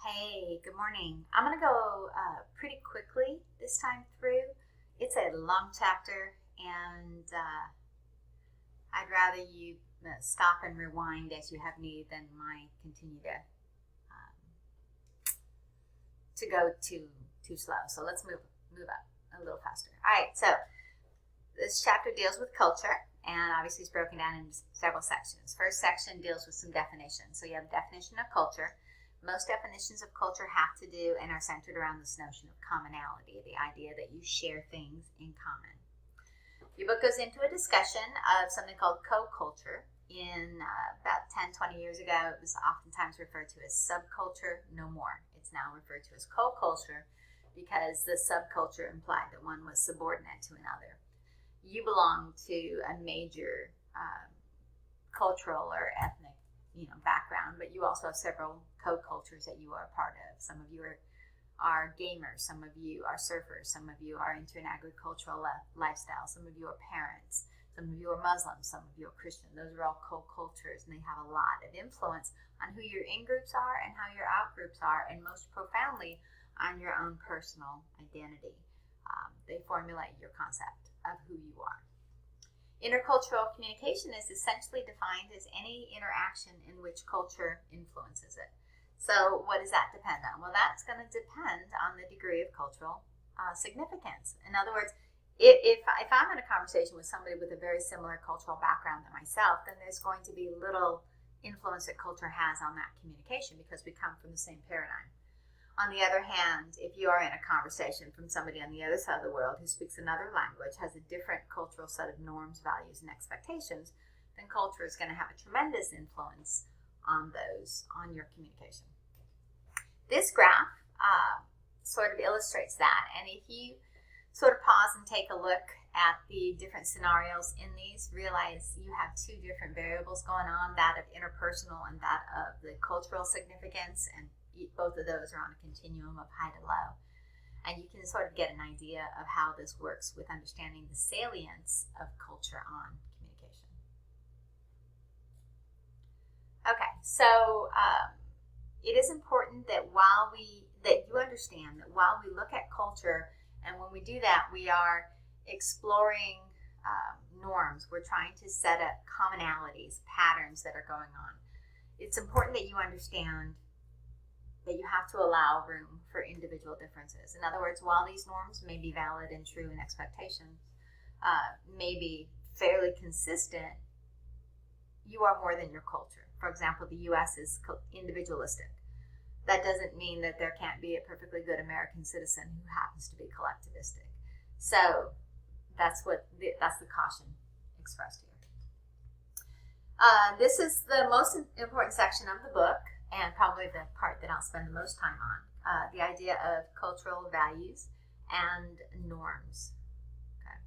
Hey, good morning. I'm going to go pretty quickly this time through. It's a long chapter, and I'd rather you stop and rewind as you have need than my continue to go too slow. So let's move up a little faster. All right, so this chapter deals with culture, and obviously it's broken down into several sections. First section deals with some definitions. So you have a definition of culture. Most definitions of culture have to do and are centered around this notion of commonality, the idea that you share things in common. Your book goes into a discussion of something called co-culture. In about 10, 20 years ago, it was oftentimes referred to as subculture. No more. It's now referred to as co-culture because the subculture implied that one was subordinate to another. You belong to a major cultural or ethnic background, but you also have several co-cultures that you are a part of. Some of you are gamers, some of you are surfers, some of you are into an agricultural lifestyle, some of you are parents, some of you are Muslims, some of you are Christian. Those are all co-cultures, and they have a lot of influence on who your in-groups are and how your out-groups are, and most profoundly on your own personal identity. They formulate your concept of who you are. Intercultural communication is essentially defined as any interaction in which culture influences it. So what does that depend on? Well, that's going to depend on the degree of cultural significance. In other words, if I'm in a conversation with somebody with a very similar cultural background than myself, then there's going to be little influence that culture has on that communication because we come from the same paradigm. On the other hand, if you are in a conversation from somebody on the other side of the world who speaks another language, has a different cultural set of norms, values, and expectations, then culture is going to have a tremendous influence on your communication. This graph sort of illustrates that. And if you sort of pause and take a look at the different scenarios in these, realize you have two different variables going on, that of interpersonal and that of the cultural significance, and both of those are on a continuum of high to low. And you can sort of get an idea of how this works with understanding the salience of culture on communication. Okay, so it is important that you understand that while we look at culture, and when we do that, we are exploring norms. We're trying to set up commonalities, patterns that are going on. It's important that you understand that you have to allow room for individual differences. In other words, while these norms may be valid and true and expectations may be fairly consistent, you are more than your culture. For example, the U.S. is individualistic. That doesn't mean that there can't be a perfectly good American citizen who happens to be collectivistic. So that's the caution expressed here. This is the most important section of the book, and probably the part that I'll spend the most time on, the idea of cultural values and norms. Okay.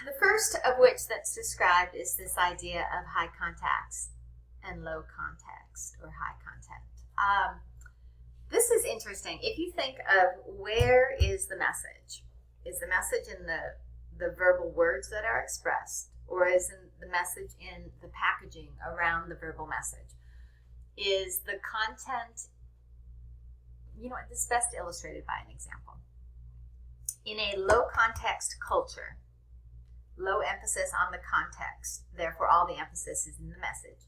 The first of which that's described is this idea of high context and low context, or high content. This is interesting. If you think of where is the message? Is the message in the verbal words that are expressed, or is the message in the packaging around the verbal message? Is the content, this is best illustrated by an example. In a low context culture, low emphasis on the context, therefore all the emphasis is in the message.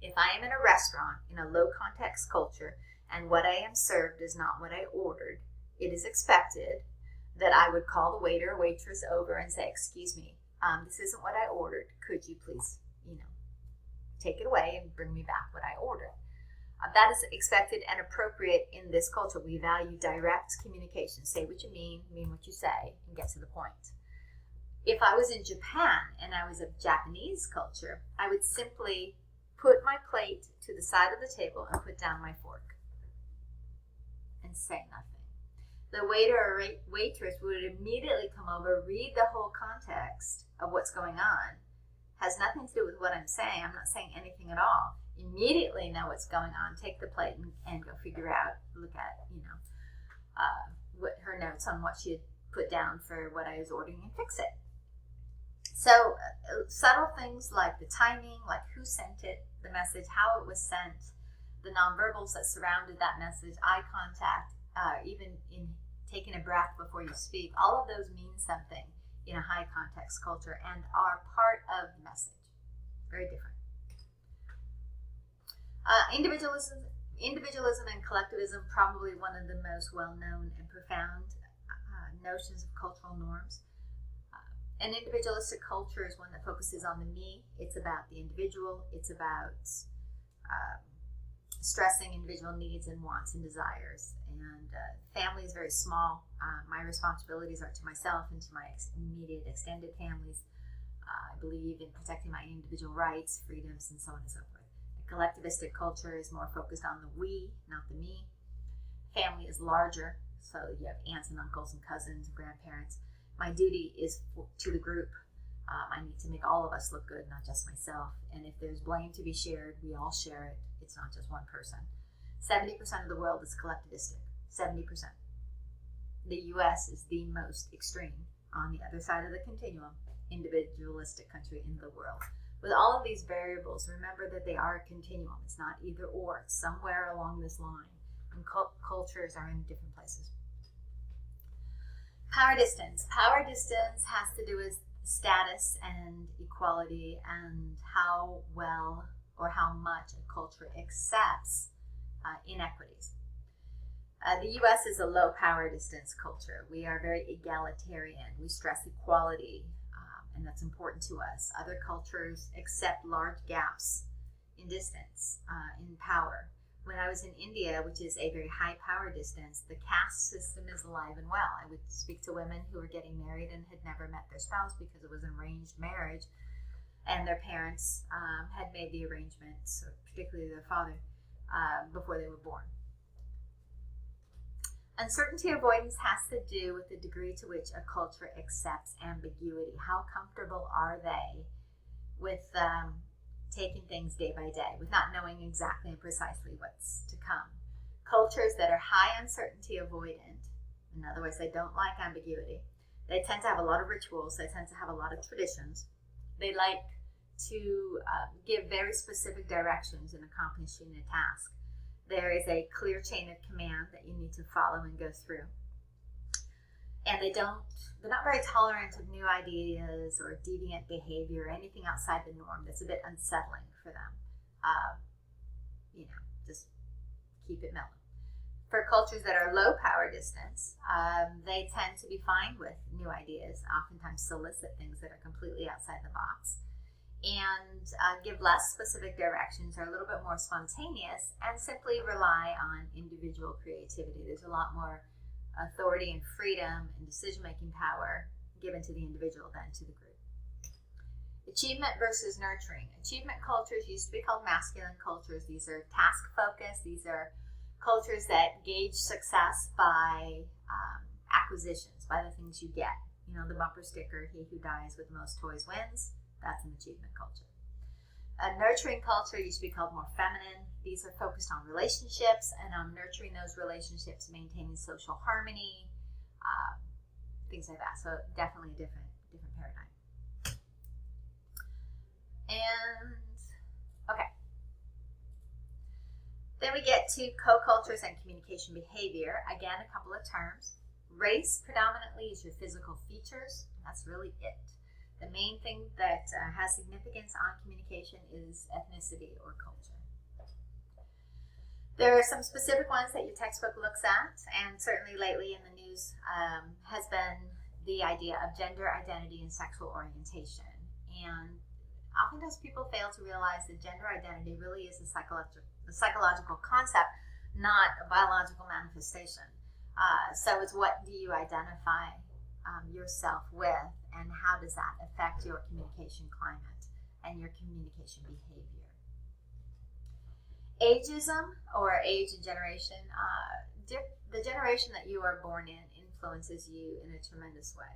If I am in a restaurant in a low context culture and what I am served is not what I ordered, it is expected that I would call the waiter or waitress over and say, "Excuse me, this isn't what I ordered. Could you please, take it away and bring me back what I ordered?" That is expected and appropriate in this culture. We value direct communication. Say what you mean what you say, and get to the point. If I was in Japan and I was of Japanese culture, I would simply put my plate to the side of the table and put down my fork and say nothing. The waiter or waitress would immediately come over, read the whole context of what's going on. Has nothing to do with what I'm saying. I'm not saying anything at all. Immediately know what's going on, take the plate and go figure out, look at, what her notes on what she had put down for what I was ordering and fix it. So subtle things like the timing, like who sent it, the message, how it was sent, the nonverbals that surrounded that message, eye contact, even in taking a breath before you speak, all of those mean something in a high context culture and are part of the message. Very different. Individualism and collectivism, probably one of the most well-known and profound notions of cultural norms. An individualistic culture is one that focuses on the me. It's about the individual. It's about stressing individual needs and wants and desires. And family is very small. My responsibilities are to myself and to my immediate extended families. I believe in protecting my individual rights, freedoms, and so on and so forth. A collectivistic culture is more focused on the we, not the me. Family is larger, so you have aunts and uncles and cousins and grandparents. My duty is to the group. I need to make all of us look good, not just myself. And if there's blame to be shared, we all share it. It's not just one person. 70% of the world is collectivistic. 70%. The U.S. is the most extreme, on the other side of the continuum, individualistic country in the world. With all of these variables, remember that they are a continuum. It's not either or. It's somewhere along this line. And cultures are in different places. Power distance. Power distance has to do with status and equality and how well or how much a culture accepts inequities. The U.S. is a low power distance culture. We are very egalitarian. We stress equality, and that's important to us. Other cultures accept large gaps in distance, in power. When I was in India, which is a very high power distance, the caste system is alive and well. I would speak to women who were getting married and had never met their spouse because it was an arranged marriage, and their parents had made the arrangements, particularly their father, before they were born. Uncertainty avoidance has to do with the degree to which a culture accepts ambiguity. How comfortable are they with taking things day by day, with not knowing exactly and precisely what's to come? Cultures that are high uncertainty avoidant, in other words, they don't like ambiguity, they tend to have a lot of rituals, they tend to have a lot of traditions, they like to give very specific directions in accomplishing a task. There is a clear chain of command that you need to follow and go through. And they're not very tolerant of new ideas or deviant behavior or anything outside the norm that's a bit unsettling for them. Just keep it mellow. For cultures that are low power distance, they tend to be fine with new ideas, oftentimes solicit things that are completely outside the box, and give less specific directions, are a little bit more spontaneous, and simply rely on individual creativity. There's a lot more authority and freedom and decision-making power given to the individual than to the group. Achievement versus nurturing. Achievement cultures used to be called masculine cultures. These are task-focused. These are cultures that gauge success by acquisitions, by the things you get. The bumper sticker, he who dies with the most toys wins. That's an achievement culture. A nurturing culture used to be called more feminine. These are focused on relationships and on nurturing those relationships, maintaining social harmony, things like that. So definitely a different paradigm. And okay. Then we get to co-cultures and communication behavior. Again, a couple of terms. Race predominantly is your physical features. That's really it. The main thing that has significance on communication is ethnicity or culture. There are some specific ones that your textbook looks at, and certainly lately in the news has been the idea of gender identity and sexual orientation. And oftentimes people fail to realize that gender identity really is a psychological concept, not a biological manifestation. So it's what do you identify yourself with, and how does that affect your communication climate and your communication behavior? Ageism, or age and generation, the generation that you are born in influences you in a tremendous way.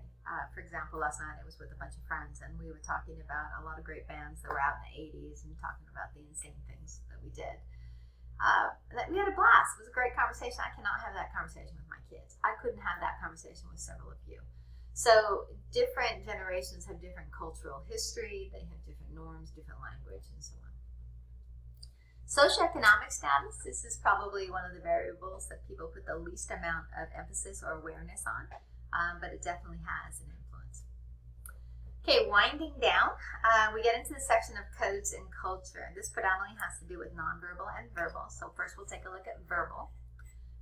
For example, last night I was with a bunch of friends and we were talking about a lot of great bands that were out in the 80s and talking about the insane things that we did. We had a blast. It was a great conversation. I cannot have that conversation with my kids. I couldn't have that conversation with several of you. So different generations have different cultural history, they have different norms, different language, and so on. Socioeconomic status, this is probably one of the variables that people put the least amount of emphasis or awareness on, but it definitely has an influence. Okay, winding down, we get into the section of codes and culture. This predominantly has to do with nonverbal and verbal. So first we'll take a look at verbal.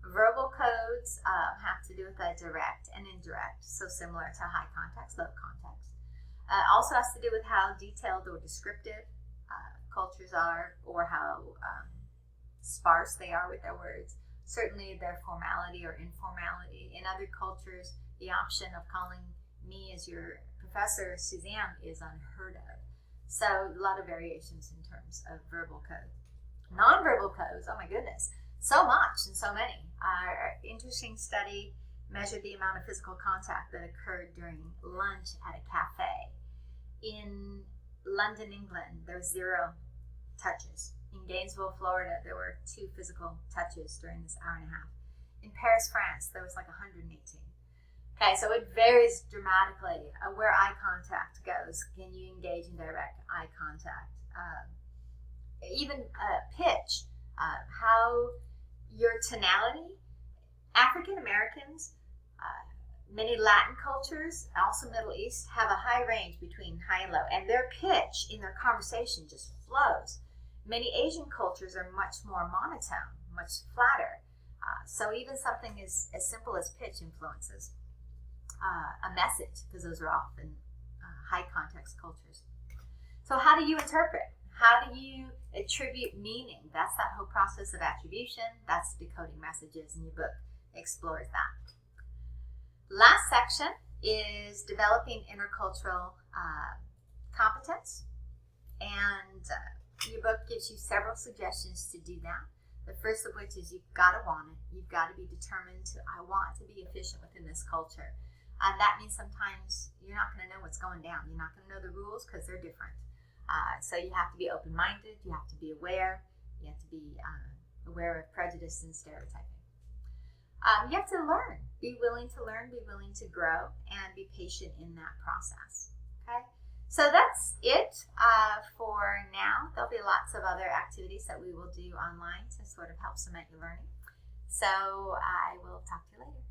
Verbal codes have to do with direct and indirect, so similar to high context, low context. Also has to do with how detailed or descriptive cultures are, or how sparse they are with their words. Certainly their formality or informality. In other cultures, the option of calling me as your professor, Suzanne, is unheard of. So a lot of variations in terms of verbal code. Nonverbal codes, oh my goodness, so much and so many. Our interesting study measured the amount of physical contact that occurred during lunch at a cafe. In London, England, there were 0 touches. In Gainesville, Florida, there were 2 physical touches during this hour and a half. In Paris, France, there was like 118. Okay, so it varies dramatically where eye contact goes. Can you engage in direct eye contact? Even pitch, how your tonality. African Americans, many Latin cultures, also Middle East, have a high range between high and low, and their pitch in their conversation just flows. Many Asian cultures are much more monotone, much flatter. So even something as simple as pitch influences a message, because those are often high context cultures. So how do you interpret? How do you attribute meaning? That's that whole process of attribution. That's decoding messages, and your book explores that. Last section is developing intercultural competence, and your book gives you several suggestions to do that. The first of which is you've got to want it. You've got to be determined to, I want to be efficient within this culture. And that means sometimes you're not going to know what's going down. You're not going to know the rules because they're different. So you have to be open-minded. You have to be aware. You have to be aware of prejudice and stereotyping. You have to learn. Be willing to learn, be willing to grow, and be patient in that process. Okay? So that's it for now. There'll be lots of other activities that we will do online to sort of help cement your learning. So I will talk to you later.